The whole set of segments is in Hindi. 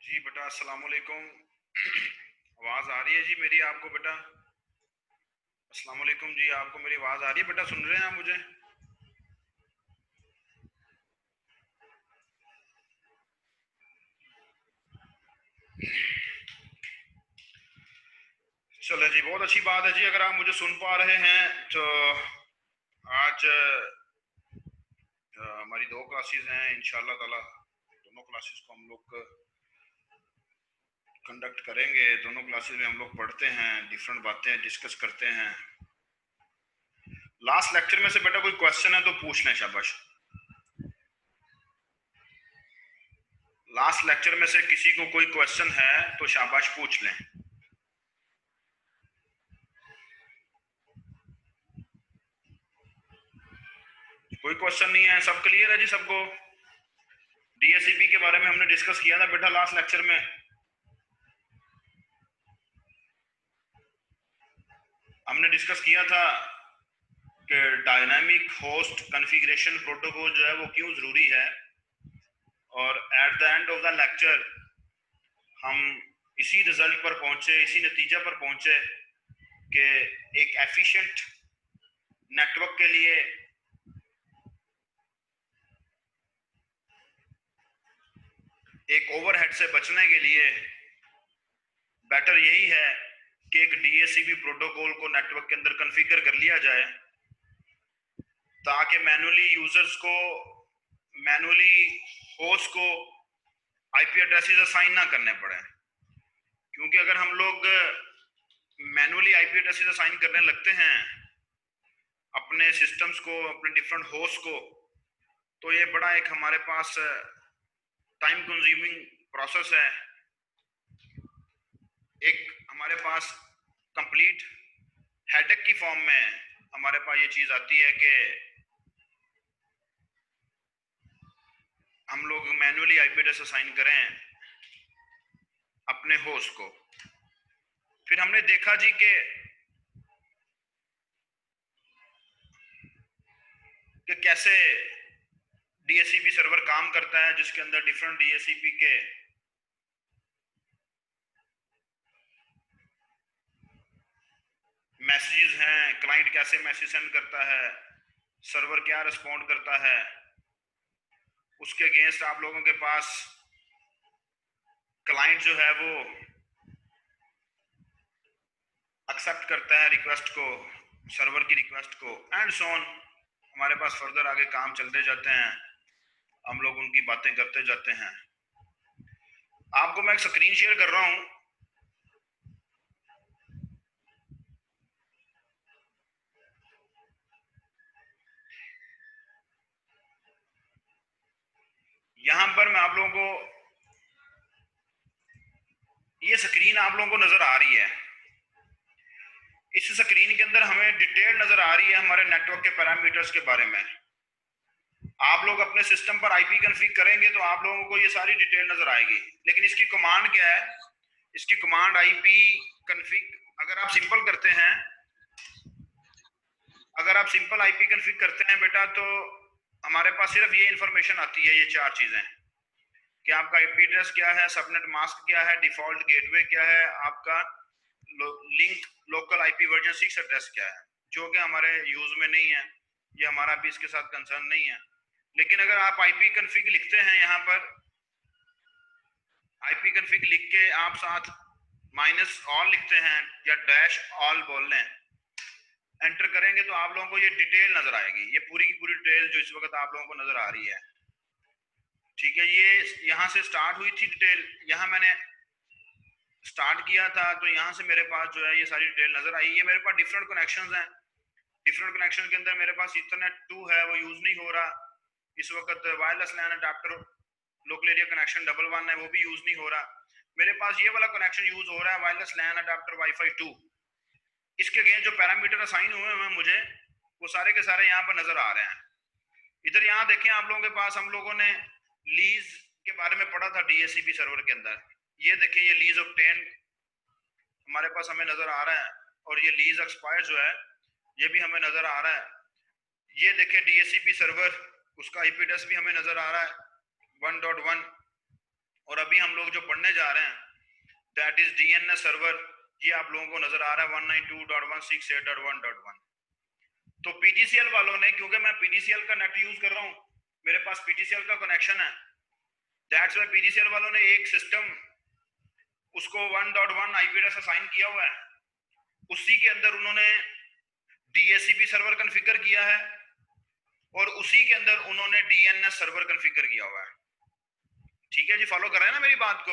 जी बेटा, अस्सलाम वालेकुम। आवाज आ रही है जी मेरी आपको बेटा? अस्सलाम वालेकुम जी, आपको मेरी आवाज आ रही है बेटा? सुन रहे हैं आप मुझे? चलो जी, बहुत अच्छी बात है जी। अगर आप मुझे सुन पा रहे हैं तो आज हमारी दो क्लासेस हैं इंशाल्लाह ताला। दोनों क्लासेस को हम लोग कंडक्ट करेंगे। दोनों क्लासेस में हम लोग पढ़ते हैं, डिफरेंट बातें डिस्कस करते हैं। लास्ट लेक्चर में से बेटा कोई क्वेश्चन है तो पूछ लें, शाबाश। लास्ट लेक्चर में से किसी को कोई क्वेश्चन है तो शाबाश पूछ लें। कोई क्वेश्चन नहीं है? सब क्लियर है जी सबको? डीएससीपी के बारे में हमने डिस्कस किया था बेटा लास्ट लेक्चर में। हमने डिस्कस किया था कि डायनामिक होस्ट कॉन्फ़िगरेशन प्रोटोकॉल जो है वो क्यों जरूरी है, और at the end of the lecture हम इसी रिजल्ट पर पहुंचे, इसी नतीजा पर पहुंचे कि एक एफिशिएंट नेटवर्क के लिए एक ओवरहेड से बचने के लिए बेटर यही है कि एक डीएससीपी प्रोटोकॉल को नेटवर्क के अंदर कॉन्फ़िगर कर लिया जाए, ताकि मैनुअली यूजर्स को, मैनुअली होस्ट को आईपी एड्रेसेस असाइन ना करने पड़े। क्योंकि अगर हम लोग मैनुअली आईपी एड्रेसेस असाइन करने लगते हैं अपने सिस्टम्स को, अपने डिफरेंट होस्ट को, तो ये बड़ा एक हमारे पास टाइम कंज्यूमिंग प्रोसेस है। एक हमारे पास कंप्लीट हेडेक की फॉर्म में हमारे पास ये चीज आती है कि हम लोग मैनुअली आईपी एड्रेस असाइन करें अपने होस्ट को। फिर हमने देखा जी कि कैसे डीएससीपी सर्वर काम करता है, जिसके अंदर डिफरेंट डीएससीपी के मैसेजेस हैं। क्लाइंट कैसे मैसेज सेंड करता है, सर्वर क्या रिस्पॉन्ड करता है, उसके अगेंस्ट आप लोगों के पास क्लाइंट जो है वो एक्सेप्ट करता है रिक्वेस्ट को, सर्वर की रिक्वेस्ट को, एंड सो ऑन। हमारे पास फर्दर आगे काम चलते जाते हैं, हम लोग उनकी बातें करते जाते हैं। आपको मैं एक स्क्रीन शेयर कर रहा हूं। यहां पर मैं आप लोगों को, ये स्क्रीन आप लोगों को नजर आ रही है। इस स्क्रीन के अंदर हमें डिटेल नजर आ रही है हमारे नेटवर्क के पैरामीटर्स के बारे में। आप लोग अपने सिस्टम पर आईपी कॉन्फ़िग करेंगे तो आप लोगों को ये सारी डिटेल नजर आएगी। लेकिन इसकी कमांड क्या है? इसकी कमांड आईपी कॉन्फ़िग, अगर आप सिंपल करते हैं, अगर आप सिंपल आईपी कॉन्फ़िग करते हैं बेटा, तो हमारे पास सिर्फ ये इंफॉर्मेशन आती है, ये चार चीजें कि आपका आईपी एड्रेस क्या है, सबनेट मास्क क्या है, डिफॉल्ट गेटवे क्या है, आपका link local IP version 6 address क्या है, जो कि हमारे यूज में नहीं है, ये हमारा भी इसके साथ कंसर्न नहीं है। लेकिन अगर आप आईपी कॉन्फ़िग लिखते हैं, यहाँ पर आईपी कॉन्फ़िग लिख के आप साथ माइनस ऑल लिखते हैं या डैश ऑल बोल लें, एंटर करेंगे तो आप लोगों को ये डिटेल नजर आएगी, ये पूरी की पूरी डिटेल जो इस वक्त आप लोगों को नजर आ रही है। ठीक है, ये यहाँ से स्टार्ट हुई थी डिटेल, यहाँ मैंने स्टार्ट किया था तो यहाँ से मेरे पास जो है ये सारी डिटेल नजर आई। ये मेरे पास डिफरेंट कनेक्शंस हैं। डिफरेंट कनेक्शन के अंदर मेरे पास इथरनेट 2 है, वो यूज नहीं हो रहा इस वक्त। वायरलेस लैन अडाप्टर लोकल एरिया कनेक्शन 1 है, वो भी यूज नहीं हो रहा। मेरे पास ये वाला कनेक्शन यूज हो रहा है, वायरलेस लैन अडाप्टर वाईफाई 2। इसके अगेंस्ट जो पैरामीटर असाइन हुए हैं मुझे, वो सारे के सारे यहाँ पर नजर आ रहे हैं। इधर यहाँ देखें आप लोगों के पास, हम लोगों ने लीज के बारे में पढ़ा था डीएससीपी सर्वर के अंदर। ये देखें, ये लीज ऑब्टेन हमारे पास हमें नजर आ रहा है, और ये लीज एक्सपायर जो है ये भी हमें नजर आ रहा है। ये देखें डीएससीपी सर्वर, उसका आईपी एड्रेस भी हमें नजर आ रहा है 1.1। और अभी हम लोग जो पढ़ने जा रहे हैं दैट इज डीएनएस सर्वर, ये आप लोगों को नजर आ रहा है 192.168.1.1। तो पीटीसीएल वालों ने, क्योंकि मैं पीटीसीएल का नेट यूज कर रहा हूँ, मेरे पास पीटीसीएल का कनेक्शन है, दैट्स व्हाई पीटीसीएल वालों ने एक सिस्टम उसको 1.1 आईपी एड्रेस असाइन किया हुआ है, उसी के अंदर उन्होंने डीएचसीपी सर्वर कॉन्फ़िगर किया है, और उसी के अंदर उन्होंने डीएनएस सर्वर कॉन्फ़िगर किया हुआ है। ठीक है जी, फॉलो कर रहे हैं ना मेरी बात को?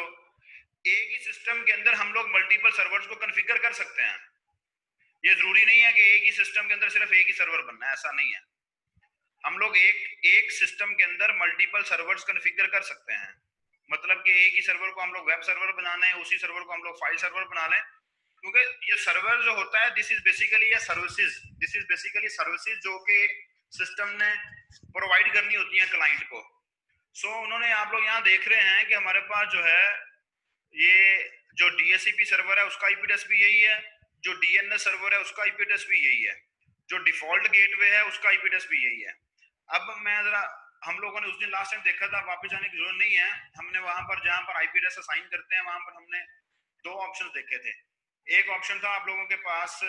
एक ही सिस्टम के अंदर हम लोग मल्टीपल सर्वर्स को कॉन्फ़िगर कर सकते हैं। ये जरूरी नहीं है कि एक ही सिस्टम के अंदर सिर्फ एक ही सर्वर बनना है, ऐसा नहीं है। हम लोग एक सिस्टम के अंदर मल्टीपल सर्वर्स कॉन्फ़िगर कर सकते हैं। मतलब कि एक ही सर्वर को हम लोग वेब सर्वर बना लें, उसी सर्वर को हम लोग फाइल सर्वर बना लें, क्योंकि ये सर्वर जो होता है दिस इज बेसिकली सर्विसेज जो कि सिस्टम ने प्रोवाइड करनी होती है क्लाइंट को। सो उन्होंने, आप लोग यहाँ देख रहे हैं कि हमारे पास जो है ये जो डीएचसीपी सर्वर है उसका आईपी एड्रेस भी यही है, जो डीएनएस सर्वर है उसका आईपी एड्रेस भी यही है, जो डिफॉल्ट गेटवे है उसका आईपी एड्रेस भी यही है। अब मैं जरा, हम लोगों ने उस दिन लास्ट टाइम देखा था, वापस जाने की जरूरत नहीं है। हमने वहां पर जहां पर आईपी एड्रेस असाइन करते हैं वहां पर हमने दो ऑप्शन देखे थे। एक ऑप्शन था आप लोगों के पास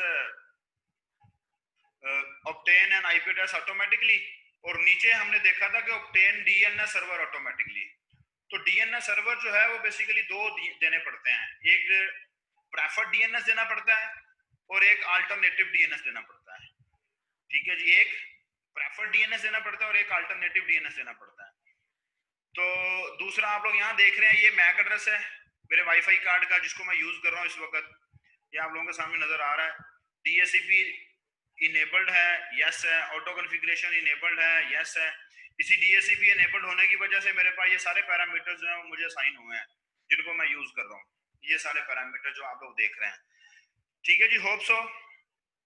obtain an IP address automatically, और नीचे हमने देखा था कि ऑब्टेन डीएनएस सर्वर ऑटोमेटिकली। तो डीएनएस सर्वर जो है वो बेसिकली दो देने पड़ते हैं, एक प्रेफर्ड डीएनएस देना पड़ता है और एक अल्टरनेटिव डीएनएस देना पड़ता है। ठीक है जी, एक प्रेफर्ड डीएनएस देना पड़ता है और एक अल्टरनेटिव डीएनएस देना पड़ता है। तो दूसरा आप लोग यहाँ देख रहे हैं, ये मैक एड्रेस है मेरे वाईफाई कार्ड का जिसको मैं यूज कर रहा हूँ इस वक्त, ये आप लोगों के सामने नजर आ रहा है। डीएचसीपी इनेबल्ड है, यस है। ऑटो कॉन्फ़िगरेशन इनेबल्ड है, यस है। इसी डीएचसीपी इनेबल्ड होने की वजह से मेरे पास ये सारे पैरामीटर्स जो हैं वो मुझे असाइन हुए हैं जिनको मैं यूज कर रहा हूँ, ये सारे पैरामीटर जो आप लोग देख रहे हैं। ठीक है जी, होप सो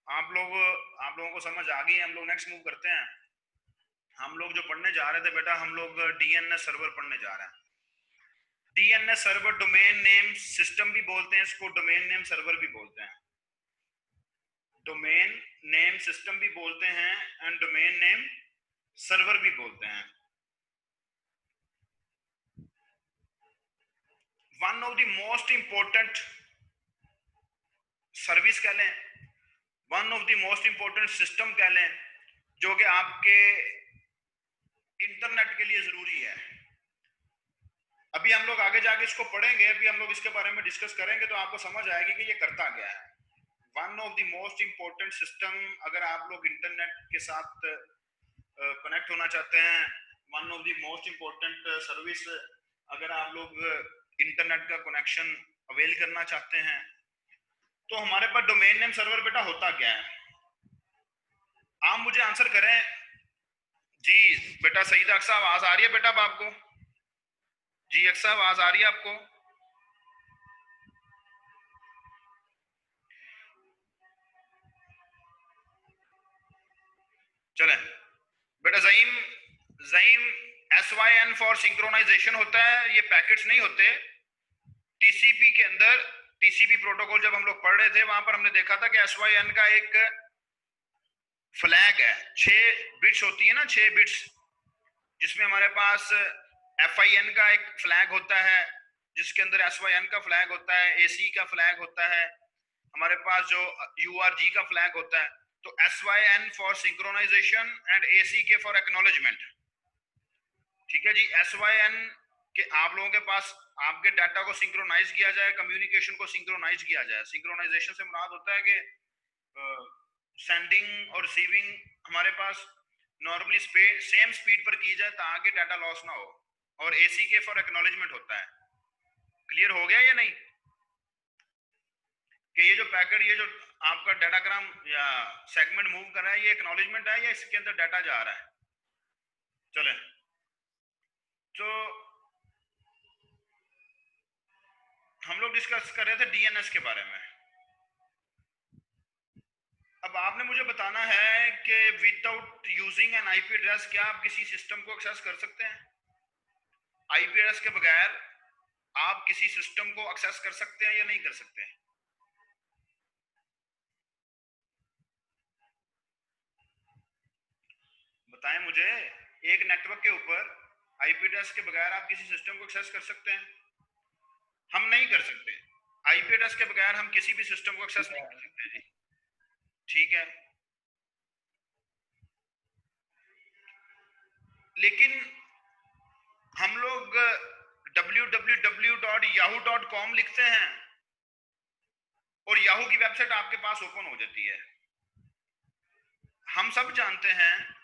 आप लोगों को समझ आ गई। हम लोग नेक्स्ट मूव करते हैं। हम लोग जो पढ़ने जा रहे थे बेटा, हम लोग डीएनएस सर्वर पढ़ने जा रहे हैं। DNS server, domain name system भी बोलते हैं इसको, डोमेन नेम सर्वर भी बोलते हैं, डोमेन नेम सिस्टम भी बोलते हैं एंड डोमेन नेम सर्वर भी बोलते हैं। One of the most important service कह लें, one of the most important system कह लें, जो कि आपके इंटरनेट के लिए जरूरी है। अभी हम लोग आगे जाके इसको पढ़ेंगे, अभी हम लोग इसके बारे में डिस्कस करेंगे तो आपको समझ आएगी कि ये करता क्या है। One of the most important system, अगर आप लोग इंटरनेट के साथ कनेक्ट होना चाहते हैं, one of the most important service, अगर आप लोग इंटरनेट का कनेक्शन अवेल करना चाहते हैं, तो हमारे पास डोमेन नेम सर्वर बेटा होता क्या है? आप मुझे आंसर करें जी बेटा। सईद अक्सा, आवाज आ रही है बेटा अब आपको? जी अक्सा, आवाज आ रही है आपको? चले बेटा। ज़ईम SYN फॉर सिंक्रोनाइजेशन होता है, ये पैकेट्स नहीं होते। टीसीपी के अंदर, टीसीपी प्रोटोकॉल जब हम लोग पढ़ रहे थे वहां पर हमने देखा था कि SYN का एक फ्लैग है, 6 बिट्स होती है ना, 6 बिट्स, जिसमें हमारे पास FIN का एक फ्लैग होता है, जिसके अंदर SYN का फ्लैग होता है, AC का फ्लैग होता है, हमारे पास जो URG का फ्लैग होता है। तो SYN for synchronization and ACK for acknowledgement. ठीक है जी, SYN के आप लोगों के पास आपके डाटा को सिंक्रोनाइज किया जाए, कम्युनिकेशन को सिंक्रोनाइज किया जाए। सिंक्रोनाइजेशन से मुराद होता है कि सेंडिंग और रिसीविंग हमारे पास नॉर्मली सेम स्पीड पर की जाए ताकि डाटा लॉस ना हो, और ACK फॉर एक्नॉलेजमेंट होता है। क्लियर हो गया या नहीं कि ये जो पैकेट, ये जो आपका डाटाग्राम या सेगमेंट मूव कर रहा है, ये एक्नॉलेजमेंट है या इसके अंदर डाटा जा रहा है? चले, तो हम लोग डिस्कस कर रहे थे डीएनएस के बारे में। अब आपने मुझे बताना है कि without using N IP address क्या आप किसी सिस्टम को एक्सेस कर सकते हैं? आईपी एड्रेस के बगैर आप किसी सिस्टम को एक्सेस कर सकते हैं या नहीं कर सकते हैं? बताएं मुझे। एक नेटवर्क के ऊपर आईपी एड्रेस के बगैर आप किसी सिस्टम को एक्सेस कर सकते हैं? हम नहीं कर सकते। आईपी एड्रेस के बगैर हम किसी भी सिस्टम को एक्सेस नहीं कर सकते जी। ठीक है, लेकिन हम लोग www.yahoo.com लिखते हैं और याहू की वेबसाइट आपके पास ओपन हो जाती है। हम सब जानते हैं,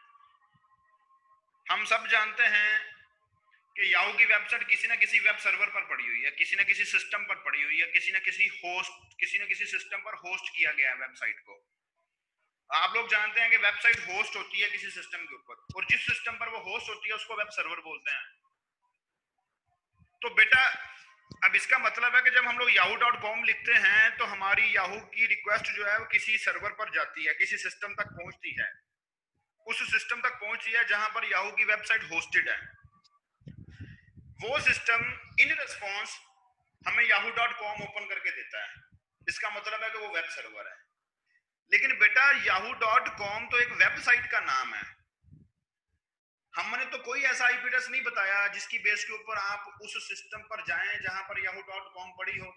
हम सब जानते हैं कि याहू की वेबसाइट किसी ना किसी वेब सर्वर पर पड़ी हुई है, किसी ना किसी सिस्टम पर पड़ी हुई है, किसी ना किसी होस्ट, किसी ना किसी सिस्टम पर होस्ट किया गया है वेबसाइट को। आप लोग जानते हैं कि वेबसाइट होस्ट होती है किसी सिस्टम के ऊपर, और जिस सिस्टम पर वो होस्ट होती है उसको वेब सर्वर बोलते हैं। तो बेटा अब इसका मतलब है कि जब हम लोग yahoo.com लिखते हैं तो हमारी याहू की रिक्वेस्ट जो है वो किसी सर्वर पर जाती है, किसी सिस्टम तक पहुंचती है, उस सिस्टम तक पहुंचती है जहां पर याहू की वेबसाइट होस्टेड है। वो सिस्टम इन रिस्पॉन्स हमें yahoo.com ओपन करके देता है। इसका मतलब है कि वो वेब सर्वर है। लेकिन बेटा yahoo.com तो एक वेबसाइट का नाम है। हमने तो कोई ऐसा आईपी एड्रेस नहीं बताया जिसकी बेस के ऊपर आप उस सिस्टम पर जाएं जहां पर yahoo.com पड़ी हो।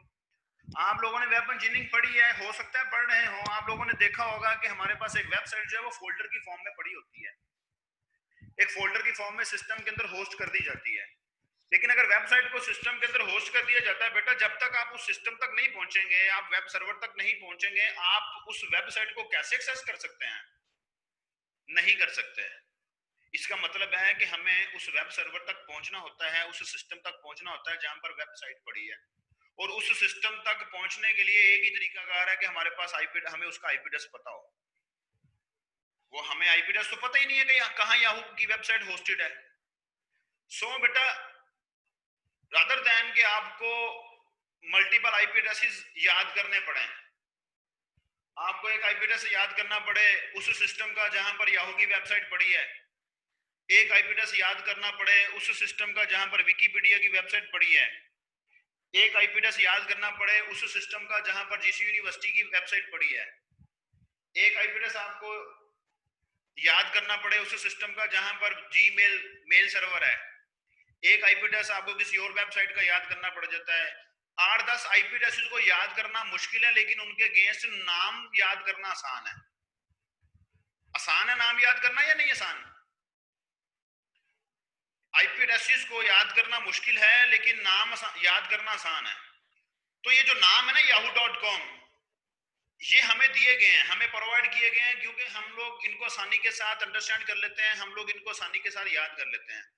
आप लोगों ने वेब इंजीनियरिंग पढ़ी है, हो सकता है पढ़ रहे हो, आप लोगों ने देखा होगा कि हमारे पास एक वेबसाइट जो है वो फोल्डर की फॉर्म में पड़ी होती है। एक फोल्डर की फॉर्म में सिस्टम के अंदर होस्ट कर दी जाती है। लेकिन अगर वेबसाइट को सिस्टम के अंदर होस्ट कर दिया जाता है बेटा, जब तक आप उस सिस्टम तक नहीं पहुंचेंगे, आप वेब सर्वर तक नहीं पहुंचेंगे, आप उस वेबसाइट को कैसे एक्सेस कर सकते हैं? नहीं कर सकते। इसका मतलब है कि हमें उस वेब सर्वर तक पहुंचना होता है, उस सिस्टम तक पहुंचना होता है जहां पर वेबसाइट पड़ी है। और उस सिस्टम तक पहुंचने के लिए एक ही तरीकाकार है कि हमारे पास आईपी, हमें उसका आईपी एड्रेस पता हो। वो हमें आईपी एड्रेस तो पता ही नहीं है कि कहां याहू की वेबसाइट होस्टेड है। सो बेटा रादर देन कि आपको मल्टीपल आईपी एड्रेसेस याद करने पड़े, आपको एक आईपी एड्रेस याद करना पड़े उस सिस्टम का जहां पर याहू की वेबसाइट पड़ी है, एक आईपी एड्रेस याद करना पड़े उस सिस्टम का जहां पर विकिपीडिया की वेबसाइट पड़ी है, एक आईपी एड्रेस याद करना पड़े उस सिस्टम का जहां पर जीसी यूनिवर्सिटी की वेबसाइट पड़ी है, एक आईपी एड्रेस आपको याद करना पड़े उस सिस्टम का जहां पर जीमेल मेल सर्वर है, एक आईपी एड्रेस आपको किसी और वेबसाइट का याद करना पड़ जाता है। 8-10 आईपी एड्रेसेस को याद करना मुश्किल है, लेकिन उनके अगेंस्ट नाम याद करना आसान है। आसान है नाम याद करना या नहीं आसान? आईपी एड्रेसेस को याद करना मुश्किल है, लेकिन नाम याद करना आसान है। तो ये जो नाम है ना yahoo.com, ये हमें दिए गए हैं, हमें प्रोवाइड किए गए हैं, क्योंकि हम लोग इनको आसानी के साथ अंडरस्टैंड कर लेते हैं, हम लोग इनको आसानी के साथ याद कर लेते हैं।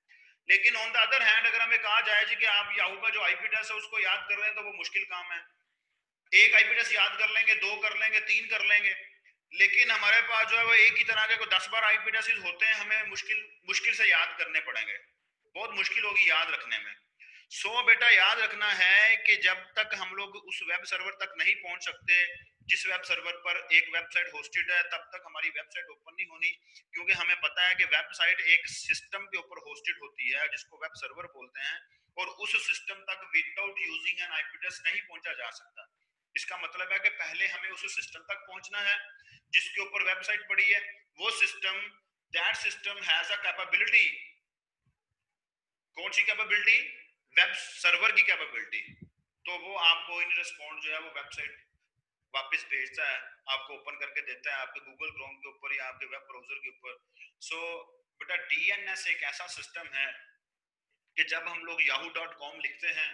लेकिन ऑन द अदर हैंड अगर हमें कहा जाए जी कि आप याहू का जो आईपी एड्रेस है उसको याद कर रहे हैं, तो वो मुश्किल काम है। एक आईपी एड्रेस याद कर लेंगे, 2 कर लेंगे, 3 कर लेंगे, लेकिन हमारे पास जो है वो एक ही तरह के 10-12 आईपी एड्रेसेस होते हैं, हमें मुश्किल मुश्किल से याद करने पड़ेंगे, बहुत मुश्किल होगी याद रखने में। सो बेटा याद रखना है कि जब तक हम लोग उस वेब सर्वर तक नहीं पहुंच सकते जिस वेब सर्वर पर एक वेबसाइट होस्टेड है, तब तक हमारी वेबसाइट ओपन नहीं होनी, क्योंकि हमें पता है कि वेबसाइट एक सिस्टम के ऊपर होस्टेड होती है जिसको वेब सर्वर बोलते हैं, और उस सिस्टम तक without using N IP address नहीं पहुंचा जा सकता। इसका मतलब है कि पहले हमें उस सिस्टम तक पहुंचना है जिसके ऊपर वेबसाइट पड़ी है। वो system, that system has a capability. कौन सी कैपेबिलिटी? वेब सर्वर की कैपेबिलिटी। तो वो आपको इन रिस्पॉन्ड जो है वो वेबसाइट वापस भेजता है, आपको ओपन करके देता है आपके गूगल क्रोम के ऊपर या आपके वेब ब्राउजर के ऊपर। सो बेटा डीएनएस एक ऐसा सिस्टम है कि जब हम लोग yahoo.com लिखते हैं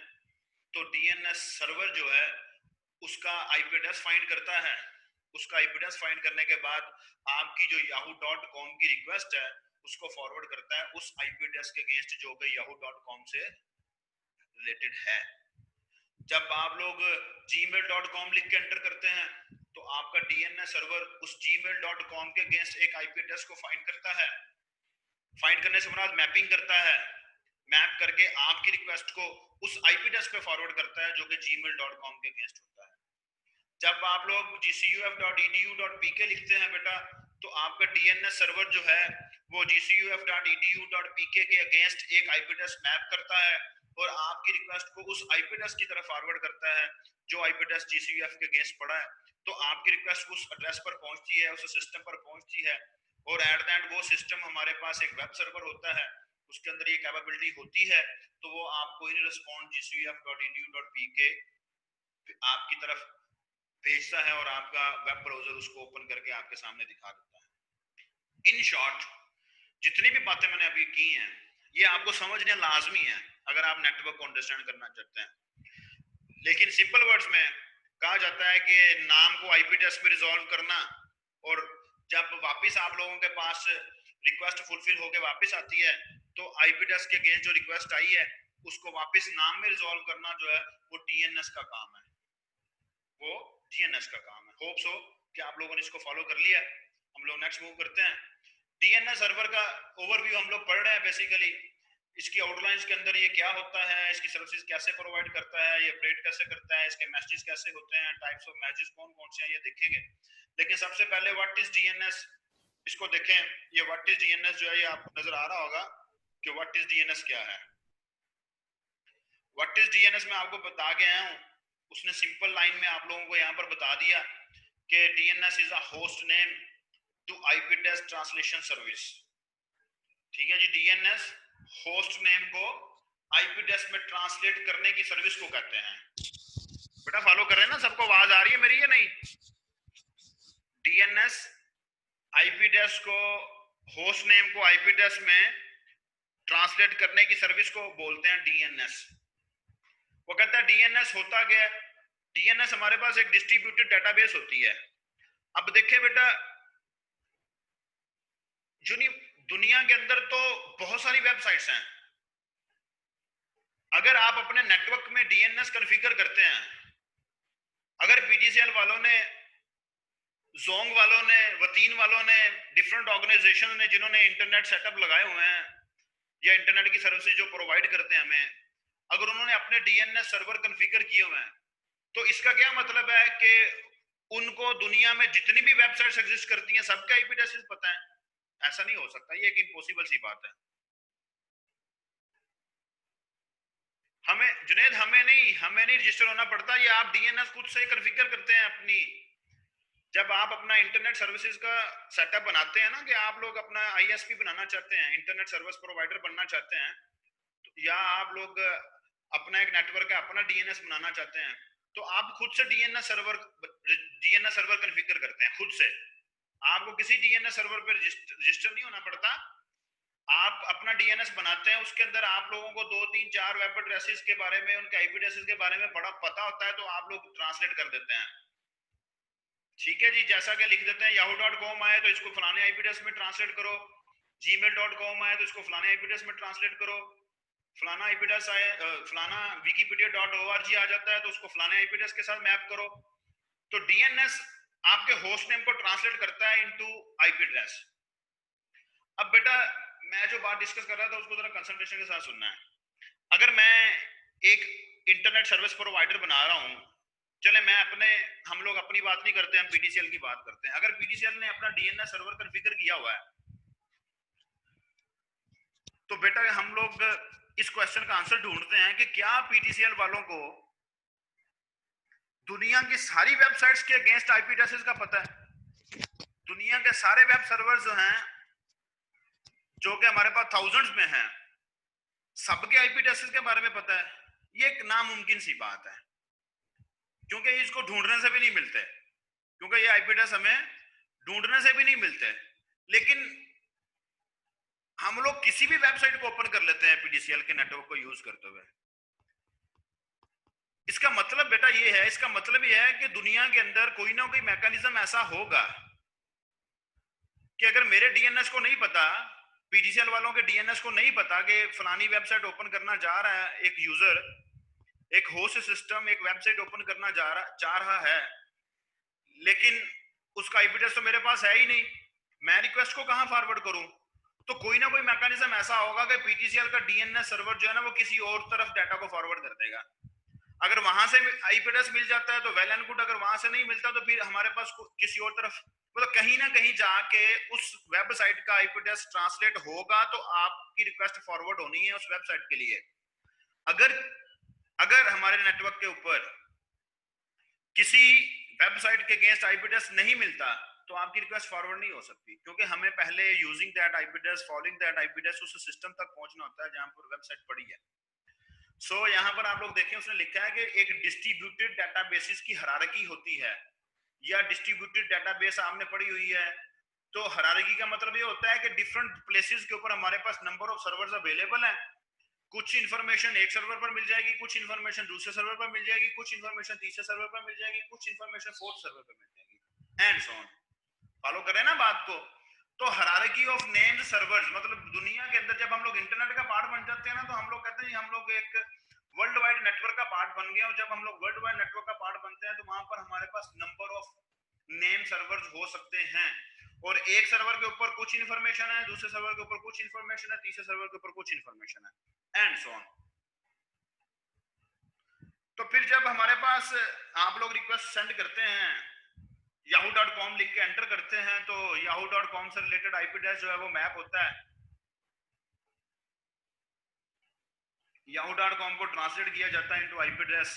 तो डीएनएस सर्वर जो है उसका आईपी एड्रेस फाइंड करता है। उसका आईपी एड्रेस फाइंड करने के बाद आपकी जो yahoo.com की रिक्वेस्ट है उसको फॉरवर्ड करता है उस आईपी एड्रेस के अगेंस्ट जो कि yahoo.com से रिलेटेड है। जब आप लोग gmail.com लिख के एंटर करते हैं तो आपका डीएनएस सर्वर उस gmail.com के अगेंस्ट एक आईपी एड्रेस को फाइंड करता है। फाइंड करने से मुराद मैपिंग करता है। मैप करके आपकी रिक्वेस्ट को उस आईपी एड्रेस पे फॉरवर्ड करता है जो कि gmail.com के अगेंस्ट होता है। जब आप लोग gcuf.edu.pk लिखते हैं बेटा, तो आपका डीएनएस सर्वर जो है वो gcuf.edu.pk के अगेंस्ट एक आईपी एड्रेस मैप करता है और आपकी रिक्वेस्ट को उस आईपी एड्रेस की तरफ फॉरवर्ड करता है जो आईपी एड्रेस gcuf के अगेंस्ट पड़ा है। तो आपकी रिक्वेस्ट उस एड्रेस पर पहुंचती है, उस सिस्टम पर पहुंचती है और एट द एंड वो सिस्टम हमारे पास एक वेब सर्वर होता है, उसके अंदर ये कैपेबिलिटी होती है, तो वो आपको इन रिस्पॉन्ड gcuf.edu.pk आपकी तरफ भेजता है और आपका वेब ब्राउजर उसको ओपन करके आपके सामने दिखा देता है। इन शॉर्ट जितनी भी बातें मैंने अभी की हैं ये आपको समझना लाजमी है अगर आप नेटवर्क को अंडरस्टैंड करना चाहते हैं। लेकिन सिंपल वर्ड्स में कहा जाता है कि नाम को आईपी एड्रेस में रिजॉल्व करना, और जब वापस आप लोगों के पास रिक्वेस्ट फुलफिल होकर वापस आती है तो आईपी एड्रेस के अगेंस्ट जो रिक्वेस्ट आई है उसको वापस नाम में रिजॉल्व करना जो है वो डीएनएस का काम है, वो डीएनएस का काम है। होप सो कि आप लोगों ने इसको फॉलो कर लिया। हम लोग नेक्स्ट मूव करते हैं। डीएनएस सर्वर का ओवरव्यू हम लोग पढ़ रहे हैं। बेसिकली इसकी आउटलाइंस के अंदर ये क्या होता है, इसकी सर्विसेज कैसे प्रोवाइड करता है, ये ऑपरेट कैसे करता है, इसके मैसेजेस कैसे होते हैं, टाइप्स ऑफ मैसेजेस कौन कौन से हैं ये देखेंगे। लेकिन सबसे पहले व्हाट इज डीएनएस इसको देखें। ये व्हाट इज डीएनएस जो है ये आपको नजर आ रहा होगा कि व्हाट इज डीएनएस क्या है। व्हाट इज डीएनएस मैं आपको बता के आया हूं, उसने सिंपल लाइन में आप लोगों को यहां पर बता दिया कि DNS is a host name to IP address translation service. ठीक है जी, डीएनएस होस्ट नेम को आईपी एड्रेस में ट्रांसलेट करने की सर्विस को कहते हैं। बेटा फॉलो कर रहे हैं ना, सबको आवाज आ रही है मेरी या नहीं? डीएनएस आईपी एड्रेस को, होस्ट नेम को आईपी एड्रेस में ट्रांसलेट करने की सर्विस को बोलते हैं डीएनएस। वो कहता है डीएनएस होता क्या है? डीएनएस हमारे पास एक डिस्ट्रीब्यूटेड डेटाबेस होती है। अब देखिए बेटा, दुनिया के अंदर तो बहुत सारी वेबसाइट्स हैं। अगर आप अपने नेटवर्क में डीएनएस कॉन्फ़िगर करते हैं, अगर पीटीसीएल वालों ने, जोंग वालों ने, वतीन वालों ने, डिफरेंट ऑर्गेनाइजेशन ने जिन्होंने इंटरनेट सेटअप लगाए हुए हैं या इंटरनेट की सर्विसेज जो प्रोवाइड करते हैं हमें, अगर उन्होंने अपने डीएनएस सर्वर कॉन्फ़िगर किए हुए हैं तो इसका क्या मतलब है कि उनको दुनिया में जितनी भी वेबसाइट्स एग्जिस्ट करती हैं सबके आईपी एड्रेसेस पता है? ऐसा नहीं हो सकता, ये एक इम्पॉसिबल सी बात है। हमें जुनेद हमें नहीं रजिस्टर होना पड़ता, ये आप डीएनएस खुद से कॉन्फ़िगर करते हैं अपनी। जब आप अपना इंटरनेट सर्विसेज का सेटअप बनाते हैं ना, कि आप लोग अपना आईएसपी बनाना चाहते हैं, इंटरनेट सर्विस प्रोवाइडर बनना चाहते हैं, या आप लोग अपना एक नेटवर्क का अपना डीएनएस बनाना चाहते हैं, तो आप खुद से डीएनएस सर्वर कॉन्फ़िगर करते हैं खुद से। आपको किसी डीएनएस सर्वर पर रजिस्टर नहीं होना पड़ता। आप अपना डीएनएस बनाते हैं, उसके अंदर आप लोगों को 2 3 4 वेब एड्रेसेस के बारे में, उनके आईपी एड्रेसेस के बारे में बड़ा पता होता है, तो आप लोग ट्रांसलेट कर देते हैं। ठीक है जी, जैसा कि लिख देते हैं yahoo.com आए तो इसको फलाने आईपी एड्रेस में ट्रांसलेट करो, gmail.com आए तो इसको फलाने आईपी एड्रेस में ट्रांसलेट करो, फलाना आईपी एड्रेस आए, फलाना wikipedia.org आ जाता है तो उसको फलाने आईपी एड्रेस के साथ मैप करो। तो डीएनएस आपके होस्ट नेम को ट्रांसलेट करता है इनटू आईपी एड्रेस। अब बेटा मैं जो बात डिस्कस कर रहा था उसको जरा कंसंट्रेशन के साथ सुनना है। अगर मैं एक इंटरनेट सर्विस प्रोवाइडर बना रहा हूं, चले मैं अपने, हम लोग अपनी बात नहीं करते, हम पीटीसीएल की बात करते हैं। अगर पीटीसीएल ने अपना डीएनएस सर्वर कॉन्फ़िगर किया हुआ है तो बेटा हम लोग इस क्वेश्चन का आंसर ढूंढते हैं कि क्या पीटीसीएल वालों को दुनिया की सारी वेबसाइट्स के अगेंस्ट आईपी एड्रेसेस का पता है? दुनिया के सारे वेब सर्वर जो हैं, जो कि हमारे पास थाउजेंड्स में हैं, सबके आईपी एड्रेसेस के बारे में पता है? ये एक नामुमकिन सी बात है, क्योंकि इसको ढूंढने से भी नहीं मिलते, क्योंकि ये आईपी एड्रेस हमें ढूंढने से भी नहीं मिलते। लेकिन हम लोग किसी भी वेबसाइट को ओपन कर लेते हैं पीटीसीएल के नेटवर्क को यूज करते हुए। इसका मतलब बेटा ये है, इसका मतलब ये है कि दुनिया के अंदर कोई ना कोई मैकेनिज्म ऐसा होगा कि अगर मेरे डीएनएस को नहीं पता, पीटीसीएल वालों के डीएनएस को नहीं पता कि फलानी वेबसाइट ओपन करना जा रहा है, एक यूजर, एक होस्ट सिस्टम एक वेबसाइट ओपन करना चाह रहा है, लेकिन उसका आईपी एड्रेस तो मेरे पास है ही नहीं, मैं रिक्वेस्ट को कहां फॉरवर्ड करूं? तो कोई ना कोई मैकेनिज्म ऐसा होगा कि पीटीसीएल का डीएनएस सर्वर जो है ना वो किसी और तरफ डाटा को फॉरवर्ड कर देगा। अगर वहां से आईपी एड्रेस मिल जाता है तो वेल एंड गुड, अगर वहां से नहीं मिलता तो फिर हमारे पास किसी और तरफ मतलब कहीं ना कहीं जाके उस वेबसाइट का आईपी एड्रेस ट्रांसलेट होगा, तो आपकी रिक्वेस्ट फॉरवर्ड होनी है उस वेबसाइट के लिए। अगर अगर हमारे नेटवर्क के ऊपर किसी वेबसाइट के अगेंस्ट आईपी एड्रेस नहीं मिलता तो आपकी रिक्वेस्ट फॉरवर्ड नहीं हो सकती, क्योंकि हमें पहले using that IP address, following that IP address उस सिस्टम तक पहुंचना होता है जहां पर वेबसाइट पड़ी है। सो यहाँ पर आप लोग देखें, उसने लिखा है कि एक डिस्ट्रीब्यूटेड डाटाबेसेस की हायरार्की होती है, या डिस्ट्रीब्यूटेड डाटाबेस आपने पढ़ी हुई है। तो हायरार्की का मतलब ये होता है कि डिफरेंट प्लेसेस के ऊपर हमारे पास नंबर ऑफ सर्वर्स अवेलेबल हैं। कुछ इन्फॉर्मेशन एक सर्वर पर मिल जाएगी, कुछ इन्फॉर्मेशन दूसरे सर्वर पर मिल जाएगी, कुछ इन्फॉर्मेशन तीसरे सर्वर पर मिल जाएगी, कुछ इन्फॉर्मेशन फोर्थ सर्वर पर मिल जाएगी, एंड सो ऑन। फॉलो करें ना बात को। तो हायरार्की ऑफ नेम्ड सर्वर्स मतलब दुनिया के अंदर जब हम लोग इंटरनेट का पार्ट बन जाते हैं ना, तो हम लोग कहते हैं हम लोग एक वर्ल्ड वाइड नेटवर्क का पार्ट बन गया। और जब हम लोग वर्ल्ड वाइड नेटवर्क का पार्ट बनते हैं तो वहां पर हमारे पास नंबर ऑफ नेम सर्वर्स हो सकते हैं, और एक सर्वर के ऊपर कुछ इन्फॉर्मेशन है, दूसरे सर्वर के ऊपर कुछ इन्फॉर्मेशन है, तीसरे सर्वर के ऊपर कुछ इन्फॉर्मेशन है, एंड सो ऑन। तो फिर जब हमारे पास आप लोग रिक्वेस्ट सेंड करते हैं, yahoo.com लिख के एंटर करते हैं, तो yahoo.com से रिलेटेड आईपी एड्रेस जो है वो मैप होता है, yahoo.com को ट्रांसलेट किया जाता है इनटू आईपी एड्रेस।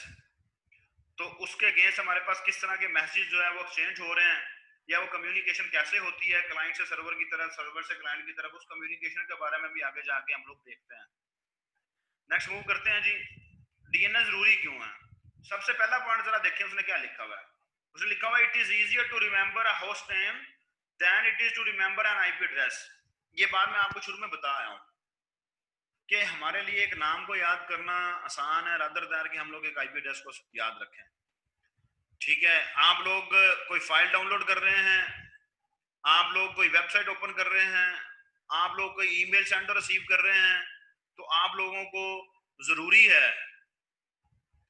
तो उसके अगेंस्ट हमारे पास किस तरह के मैसेज जो है वो एक्सचेंज हो रहे हैं, या वो कम्युनिकेशन कैसे होती है क्लाइंट से सर्वर की तरफ, सर्वर से क्लाइंट की तरफ, उस कम्युनिकेशन के बारे में भी आगे जाके हम लोग देखते हैं। नेक्स्ट मूव करते हैं जी, डीएनएस जरूरी क्यों है। सबसे पहला पॉइंट जरा देखें उसने क्या लिखा हुआ है। उसने लिखा हुआ it is easier to remember a host name than it is to remember an IP address. ये बात मैं आपको शुरू में बता आया हूं कि हमारे लिए एक नाम को याद करना आसान है रादर दैन कि हम लोग एक आईपी एड्रेस को याद रखें। ठीक है, आप लोग कोई फाइल डाउनलोड कर रहे हैं, आप लोग कोई वेबसाइट ओपन कर रहे हैं, आप लोग कोई ईमेल सेंड और रिसीव कर रहे हैं, तो आप लोगों को जरूरी है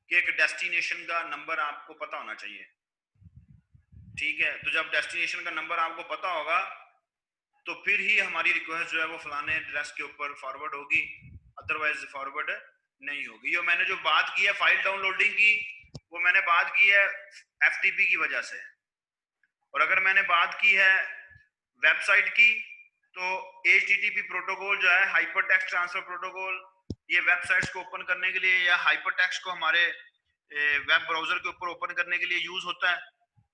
कि एक डेस्टिनेशन का नंबर आपको पता होना चाहिए। ठीक है, तो जब डेस्टिनेशन का नंबर आपको पता होगा तो फिर ही हमारी रिक्वेस्ट जो है वो फलाने एड्रेस के ऊपर फॉरवर्ड होगी, अदरवाइज फॉरवर्ड नहीं होगी। ये मैंने जो बात की है फाइल डाउनलोडिंग की, वो मैंने बात की है एफटीपी की वजह से। और अगर मैंने बात की है वेबसाइट की, तो एचटीटीपी प्रोटोकॉल जो है, हाइपर टेक्स्ट ट्रांसफर प्रोटोकॉल, ये वेबसाइट्स को ओपन करने के लिए या हाइपर टेक्स्ट को हमारे वेब ब्राउजर के ऊपर ओपन करने के लिए यूज होता है।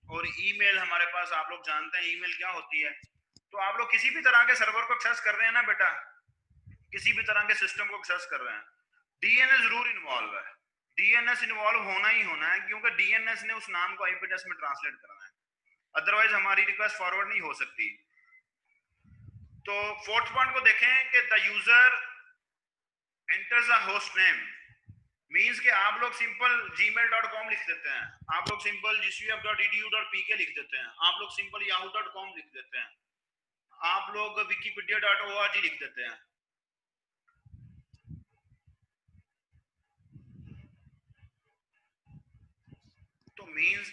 और ईमेल हमारे पास, आप लोग जानते हैं ईमेल क्या होती है। तो आप लोग किसी भी तरह के सर्वर को एक्सेस कर रहे हैं ना बेटा, किसी भी तरह के सिस्टम को एक्सेस कर रहे हैं, डीएनएस जरूर इन्वॉल्व है। डीएनएस इन्वॉल्व होना ही होना है, क्योंकि डीएनएस ने उस नाम को आईपी एड्रेस में ट्रांसलेट करना है, अदरवाइज हमारी रिक्वेस्ट फॉरवर्ड नहीं हो सकती। तो फोर्थ पॉइंट को देखें कि the user enters a host name, means कि आप लोग सिंपल gmail.com लिख देते हैं, आप लोग सिंपल gcf.edu.pk लिख देते हैं, आप लोग सिंपल yahoo.com लिख देते हैं, आप लोग wikipedia.org लिख देते हैं। तो मींस